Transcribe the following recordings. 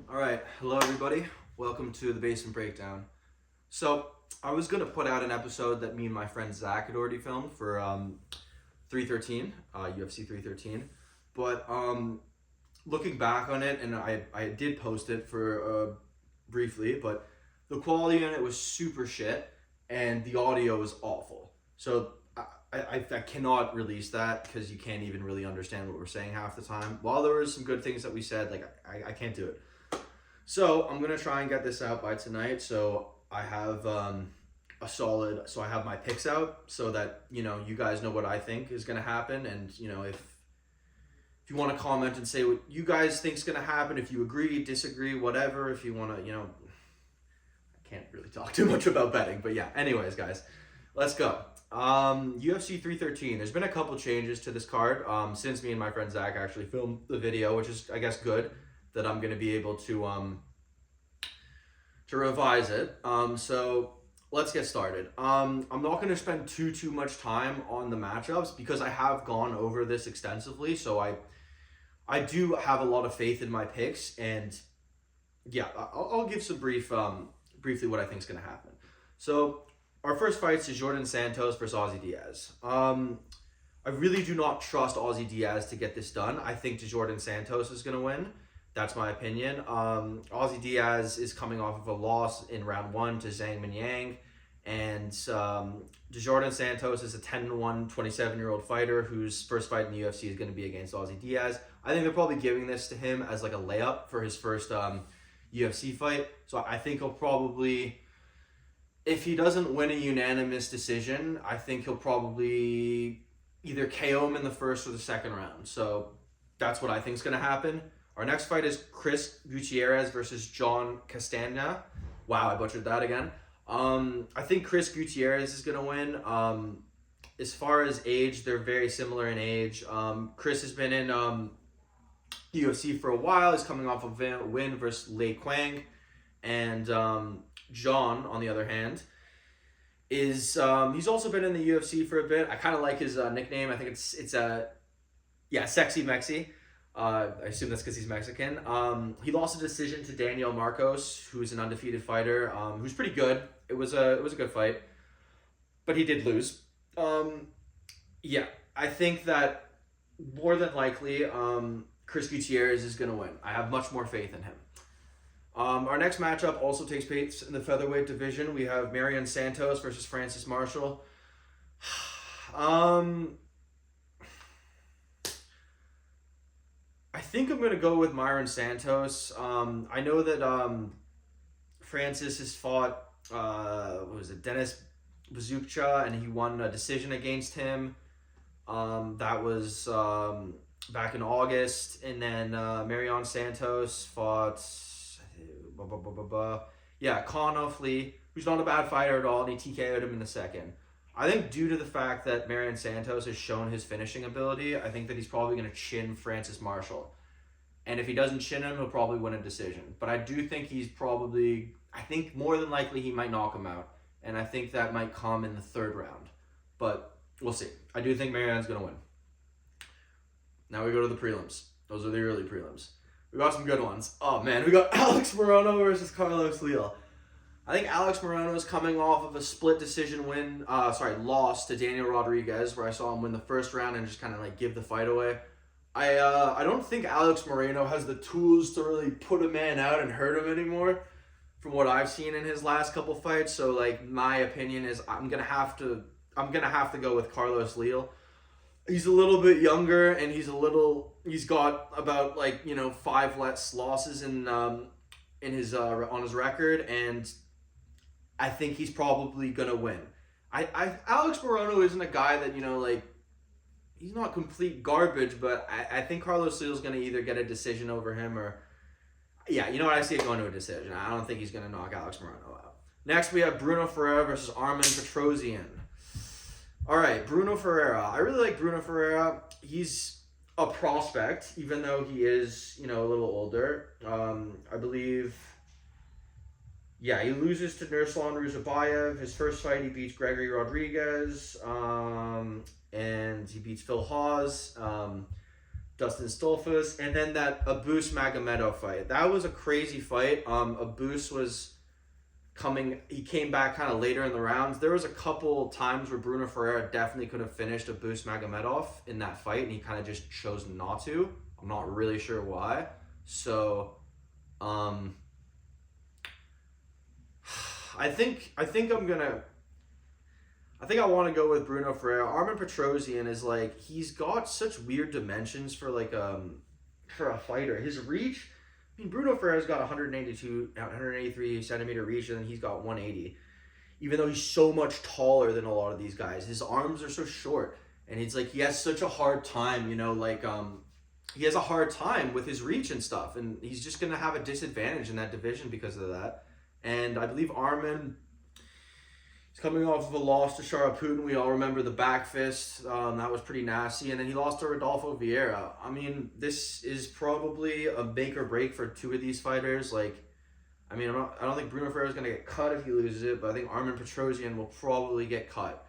All right, hello everybody. Welcome to the Basement Breakdown. So I was gonna put out an episode that me and my friend Zach had already filmed for 313, UFC 313, but looking back on it, and I did post it for briefly, but the quality on it was super shit, and the audio was awful. So I cannot release that because you can't even really understand what we're saying half the time. While there was some good things that we said, like I can't do it. So I'm gonna try and get this out by tonight. So I have So I have my picks out so that you guys know what I think is gonna happen, and if you want to comment and say what you guys think is gonna happen, if you agree, disagree, whatever. If you want to, I can't really talk too much about betting, but yeah. Anyways, guys, let's go. UFC 313. There's been a couple changes to this card since me and my friend Zach actually filmed the video, which is I guess good that I'm gonna be able to revise it. So let's get started. I'm not gonna spend too much time on the matchups because I have gone over this extensively. So I do have a lot of faith in my picks, and yeah, I'll give some briefly what I think is gonna happen. So our first fight is Jordan Santos versus Ozzy Diaz. I really do not trust Ozzy Diaz to get this done. I think Jordan Santos is gonna win. That's my opinion. Ozzy Diaz is coming off of a loss in round one to Zhang Minyang. And Jordan Santos is a 10-1, 27-year-old fighter whose first fight in the UFC is going to be against Ozzy Diaz. I think they're probably giving this to him as like a layup for his first UFC fight. So I think he'll probably, if he doesn't win a unanimous decision, I think he'll probably either KO him in the first or the second round. So that's what I think is going to happen. Our next fight is Chris Gutierrez versus John Castagna. Wow, I butchered that again. I think Chris Gutierrez is going to win. As far as age, they're very similar in age. Chris has been in UFC for a while. He's coming off a win versus Lei Quang. And John, on the other hand, is he's also been in the UFC for a bit. I kind of like his nickname. I think it's Sexy Mexi. I assume that's because he's Mexican. He lost a decision to Daniel Marcos, who's an undefeated fighter, who's pretty good. It was a good fight, but he did lose. I think that more than likely, Chris Gutierrez is going to win. I have much more faith in him. Our next matchup also takes place in the featherweight division. We have Marion Santos versus Francis Marshall. I think I'm going to go with Myron Santos. I know that Francis has fought, Dennis Bazukcha, and he won a decision against him. That was back in August. And then Marion Santos fought, Conor Lee, who's not a bad fighter at all, and he TKO'd him in the second. I think due to the fact that Marion Santos has shown his finishing ability, I think that he's probably going to chin Francis Marshall. And if he doesn't chin him, he'll probably win a decision. But I do think I think more than likely he might knock him out. And I think that might come in the third round. But we'll see. I do think Marion's going to win. Now we go to the prelims. Those are the early prelims. We got some good ones. Oh man, we got Alex Morono versus Carlos Leal. I think Alex Morono is coming off of a split decision loss to Daniel Rodriguez, where I saw him win the first round and just kind of like give the fight away. I don't think Alex Moreno has the tools to really put a man out and hurt him anymore, from what I've seen in his last couple fights. So like my opinion is I'm gonna have to go with Carlos Leal. He's a little bit younger, and he's got about 5 less losses in his on his record, and I think he's probably gonna win. Alex Morono isn't a guy that he's not complete garbage, but I think Carlos Leal's gonna either get a decision over him or I see it going to a decision. I don't think he's gonna knock Alex Morono out. Next we have Bruno Ferreira versus Armen Petrosyan. All right, Bruno Ferreira. I really like Bruno Ferreira. He's a prospect, even though he is a little older. I believe. Yeah, he loses to Nurslan Ruzabayev. His first fight, he beats Gregory Rodriguez, and he beats Phil Hawes. Dustin Stolfus, and then that Abus Magomedov fight. That was a crazy fight. Abus was he came back kind of later in the rounds. There was a couple times where Bruno Ferreira definitely could have finished Abus Magomedov in that fight, and he kind of just chose not to. I'm not really sure why. So, I think I want to go with Bruno Ferreira. Armin Petrosyan is like, he's got such weird dimensions for for a fighter. His reach, I mean, Bruno Ferreira's got 183 centimeter reach, and then he's got 180. Even though he's so much taller than a lot of these guys, his arms are so short, and it's like he has such a hard time, he has a hard time with his reach and stuff, and he's just gonna have a disadvantage in that division because of that. And I believe Armin, he's coming off of a loss to Sharaput. We all remember the back fist. That was pretty nasty. And then he lost to Rodolfo Vieira. I mean, this is probably a make or break for two of these fighters. I don't think Bruno Ferreira is going to get cut if he loses it, but I think Armin Petrosyan will probably get cut.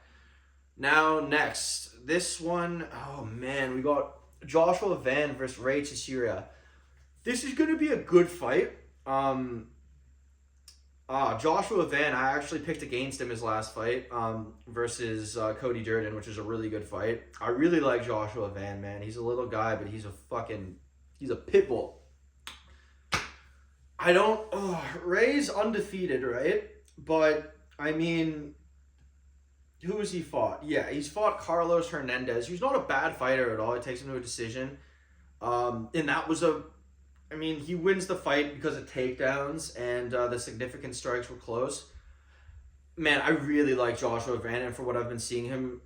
Now, next. This one, oh man, we got Joshua Van versus Ray Chisira. This is going to be a good fight. Joshua Van, I actually picked against him his last fight versus Cody Durden, which is a really good fight. I really like Joshua Van, man. He's a little guy, but he's a pit bull. Ray's undefeated, right? But, I mean, who has he fought? Yeah, he's fought Carlos Hernandez, who's not a bad fighter at all. He takes him to a decision. And that was he wins the fight because of takedowns, and the significant strikes were close. Man, I really like Joshua Van, and from what I've been seeing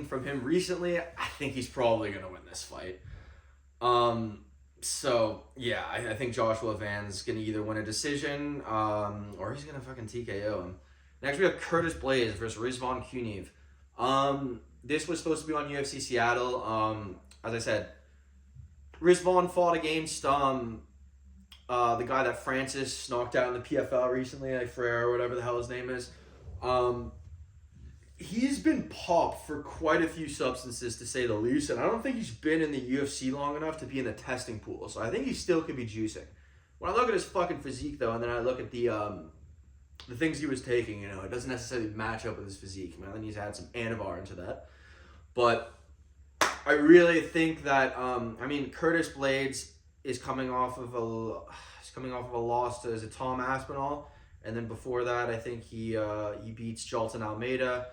from him recently, I think he's probably gonna win this fight. So yeah, I think Joshua Van's gonna either win a decision, or he's gonna fucking TKO him. Next we have Curtis Blaydes versus Rizvan Kuniev. This was supposed to be on UFC Seattle. As I said, Rizvan fought against the guy that Francis knocked out in the PFL recently, like Ferrer or whatever the hell his name is. He's been popped for quite a few substances, to say the least, and I don't think he's been in the UFC long enough to be in the testing pool, so I think he still could be juicing. When I look at his fucking physique, though, and then I look at the things he was taking, it doesn't necessarily match up with his physique. I think he's had some Anavar into that. But I really think that Curtis Blaydes is coming off of a loss to Tom Aspinall, and then before that I think he beats Jolton Almeida,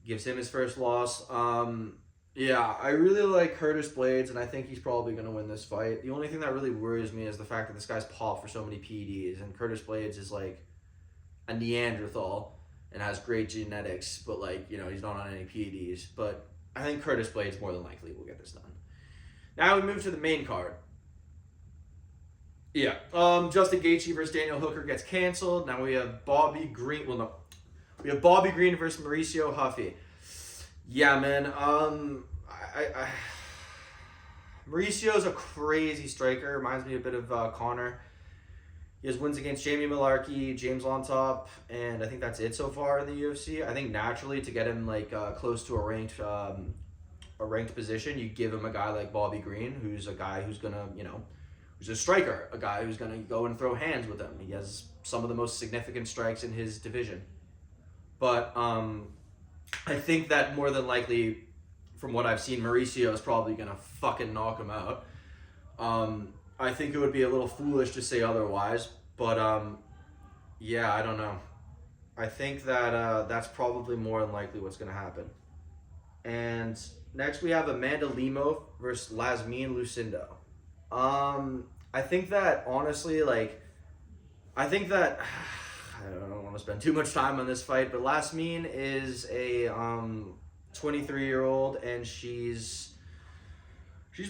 gives him his first loss. I really like Curtis Blaydes, and I think he's probably going to win this fight. The only thing that really worries me is the fact that this guy's popped for so many PEDs, and Curtis Blaydes is like a Neanderthal and has great genetics, but he's not on any PEDs. But I think Curtis Blaydes more than likely will get this done. Now we move to the main card. Yeah. Justin Gaethje versus Daniel Hooker gets canceled. Now we have Bobby Green. Well, no. We have Bobby Green versus Mauricio Huffy. Yeah, man. Mauricio's a crazy striker. Reminds me a bit of Connor. He has wins against Jamie Malarkey, James on top, and I think that's it so far in the UFC. I think naturally to get him close to a ranked position, you give him a guy like Bobby Green, who's a guy who's gonna, who's a striker, a guy who's gonna go and throw hands with him. He has some of the most significant strikes in his division. But I think that more than likely, from what I've seen, Mauricio is probably gonna fucking knock him out. I think it would be a little foolish to say otherwise, but I don't know. I think that that's probably more than likely what's going to happen. And next we have Amanda Lemos versus Yasmin Lucindo. I think that, honestly, I don't want to spend too much time on this fight, but Yasmin is a 23-year-old, and she's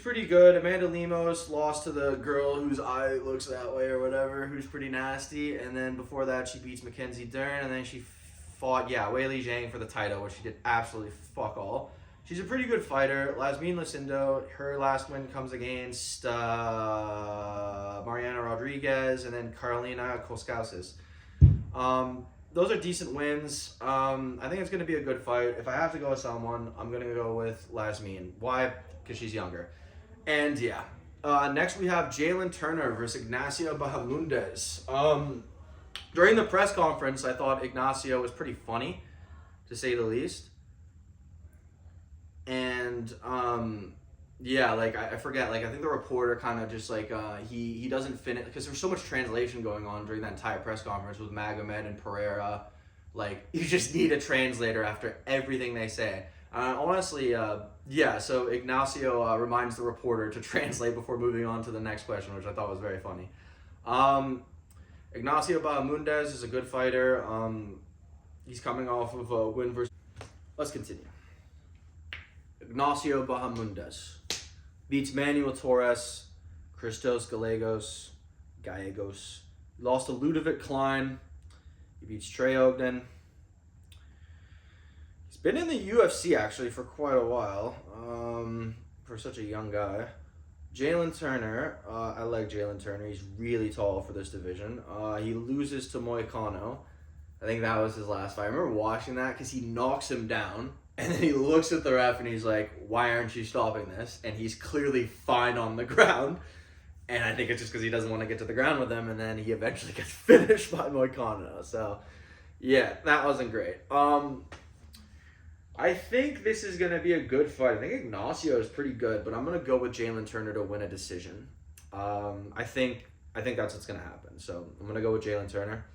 pretty good. Amanda Lemos lost to the girl whose eye looks that way or whatever, who's pretty nasty. And then before that, she beats Mackenzie Dern. And then she fought, Weili Zhang for the title, which she did absolutely fuck all. She's a pretty good fighter. Yasmin Lucindo, her last win comes against Mariana Rodriguez and then Carolina Koskausis. those are decent wins. I think it's going to be a good fight. If I have to go with someone, I'm going to go with Lasmine. Why? Because she's younger. And yeah. Next we have Jalen Turner versus Ignacio Bahamundes. During the press conference, I thought Ignacio was pretty funny, to say the least. And yeah, like I forget, like I think the reporter kind of just like he doesn't finish because there's so much translation going on during that entire press conference with Magomed and Pereira. Like you just need a translator after everything they say. Honestly, yeah. So Ignacio reminds the reporter to translate before moving on to the next question, which I thought was very funny. Ignacio Bahamundes is a good fighter. He's coming off of a win versus. Let's continue. Ignacio Bahamundes beats Manuel Torres, Christos Gallegos. He lost to Ludovic Klein. He beats Trey Ogden. He's been in the UFC actually for quite a while, for such a young guy. Jalen Turner, I like Jalen Turner. He's really tall for this division. He loses to Moicano. I think that was his last fight. I remember watching that because he knocks him down. And then he looks at the ref and he's like, why aren't you stopping this? And he's clearly fine on the ground. And I think it's just because he doesn't want to get to the ground with him. And then he eventually gets finished by Moicano. So, yeah, that wasn't great. I think this is going to be a good fight. I think Ignacio is pretty good, but I'm going to go with Jalen Turner to win a decision. I think that's what's going to happen. So, I'm going to go with Jalen Turner.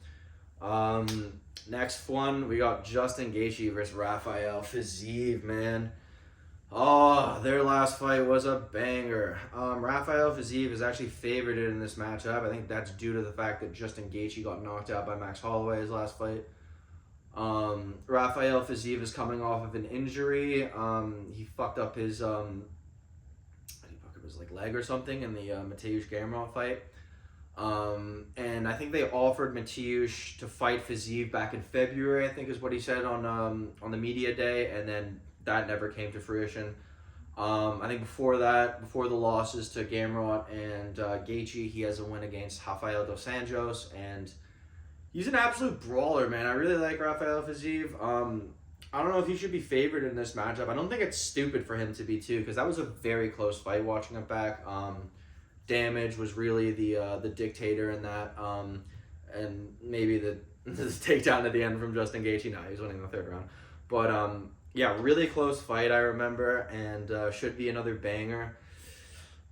Next one, we got Justin Gaethje versus Rafael Fiziev, man. Oh, their last fight was a banger. Rafael Fiziev is actually favored in this matchup. I think that's due to the fact that Justin Gaethje got knocked out by Max Holloway his last fight. Rafael Fiziev is coming off of an injury. He fucked up his like leg or something in the Mateusz Gamrot fight. And I think they offered Mateusz to fight Fiziev back in February, I think is what he said on the media day, and then that never came to fruition. I think before that, before the losses to Gamrot and Gaethje, he has a win against Rafael dos Anjos, and he's an absolute brawler, man. I really like Rafael Fiziev. I don't know if he should be favored in this matchup. I don't think it's stupid for him to be too, because that was a very close fight watching it back. Damage was really the dictator in that, and maybe the takedown at the end from Justin Gaethje. No, he's winning the third round, but yeah, really close fight I remember, and should be another banger.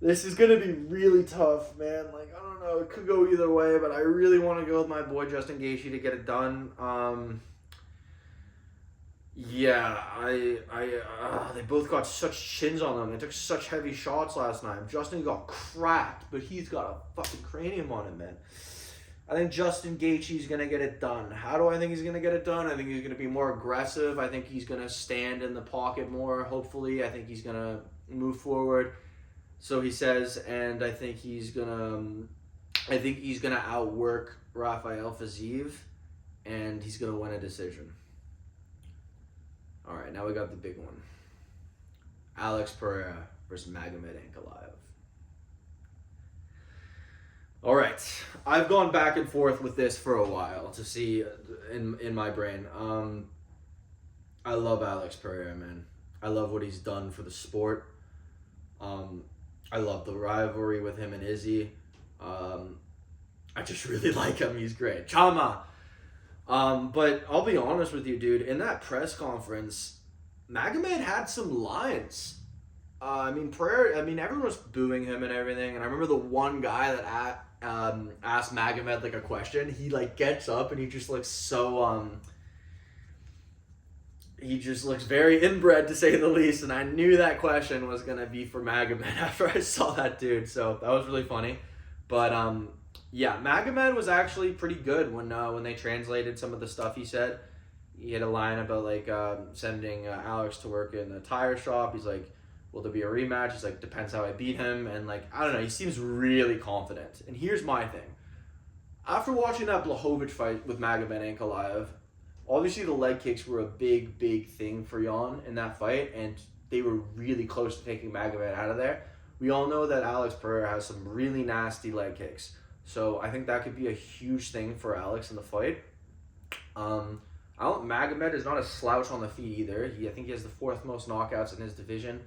This is gonna be really tough, man. Like I don't know, it could go either way, but I really want to go with my boy Justin Gaethje to get it done. Yeah, they both got such chins on them. They took such heavy shots last night. Justin got cracked, but he's got a fucking cranium on him, man. I think Justin Gaethje's going to get it done. How do I think he's going to get it done? I think he's going to be more aggressive. I think he's going to stand in the pocket more, hopefully. I think he's going to move forward, so he says, and I think he's going to outwork Rafael Fiziev, and he's going to win a decision. All right, now we got the big one. Alex Pereira versus Magomed Ankalaev. All right, I've gone back and forth with this for a while to see in my brain. I love Alex Pereira, man. I love what he's done for the sport. I love the rivalry with him and Izzy. I just really like him. He's great. Chama. But I'll be honest with you, dude. In that press conference, Magomed had some lines. Pereira. Everyone was booing him and everything. And I remember the one guy that asked Magomed like a question. He like gets up and he just looks so he just looks very inbred, to say the least. And I knew that question was gonna be for Magomed after I saw that dude. So that was really funny. But yeah, Magomed was actually pretty good when they translated some of the stuff he said. He had a line about like sending Alex to work in a tire shop. He's like, will there be a rematch? He's like, depends how I beat him. And like, I don't know, he seems really confident. And here's my thing. After watching that Blachowicz fight with Magomed Ankalaev, obviously the leg kicks were a big, big thing for Jan in that fight, and they were really close to taking Magomed out of there. We all know that Alex Pereira has some really nasty leg kicks. So I think that could be a huge thing for Alex in the fight. Magomed is not a slouch on the feet either. I think he has the fourth most knockouts in his division.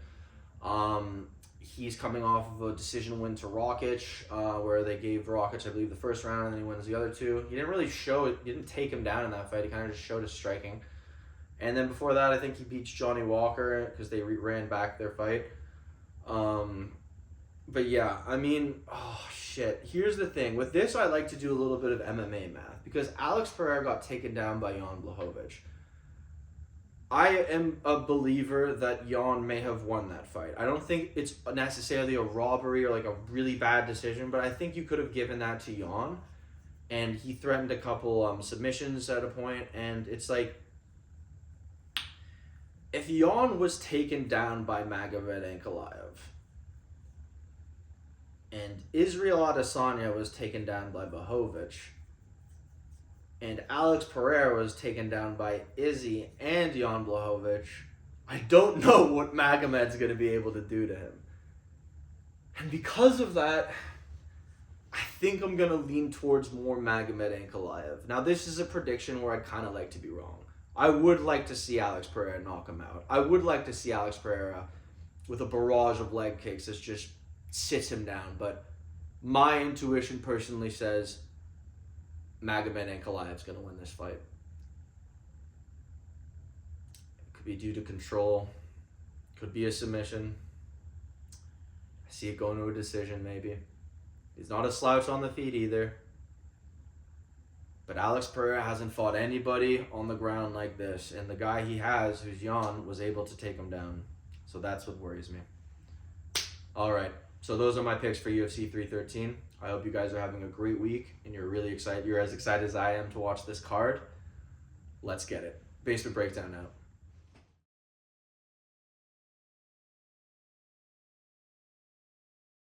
He's coming off of a decision win to Rakic, where they gave Rakic, I believe, the first round, and then he wins the other two. He didn't really show it. He didn't take him down in that fight. He kind of just showed his striking. And then before that, I think he beats Johnny Walker because they ran back their fight. But yeah, I mean, oh shit. Here's the thing. With this, I like to do a little bit of MMA math because Alex Pereira got taken down by Jan Blachowicz. I am a believer that Jan may have won that fight. I don't think it's necessarily a robbery or like a really bad decision, but I think you could have given that to Jan. And he threatened a couple submissions at a point, and it's like, if Jan was taken down by Magomed Ankalaev, and Israel Adesanya was taken down by Blachowicz, and Alex Pereira was taken down by Izzy and Jan Blachowicz, I don't know what Magomed's going to be able to do to him. And because of that, I think I'm going to lean towards more Magomed Ankalaev. Now, this is a prediction where I'd kind of like to be wrong. I would like to see Alex Pereira knock him out. I would like to see Alex Pereira with a barrage of leg kicks that just sits him down. But my intuition personally says Magomed Ankalaev's going to win this fight. It could be due to control. Could be a submission. I see it going to a decision maybe. He's not a slouch on the feet either. But Alex Pereira hasn't fought anybody on the ground like this. And the guy he has, who's Jan, was able to take him down. So that's what worries me. All right. So those are my picks for UFC 313. I hope you guys are having a great week and you're really excited. You're as excited as I am to watch this card. Let's get it. Basement Breakdown out.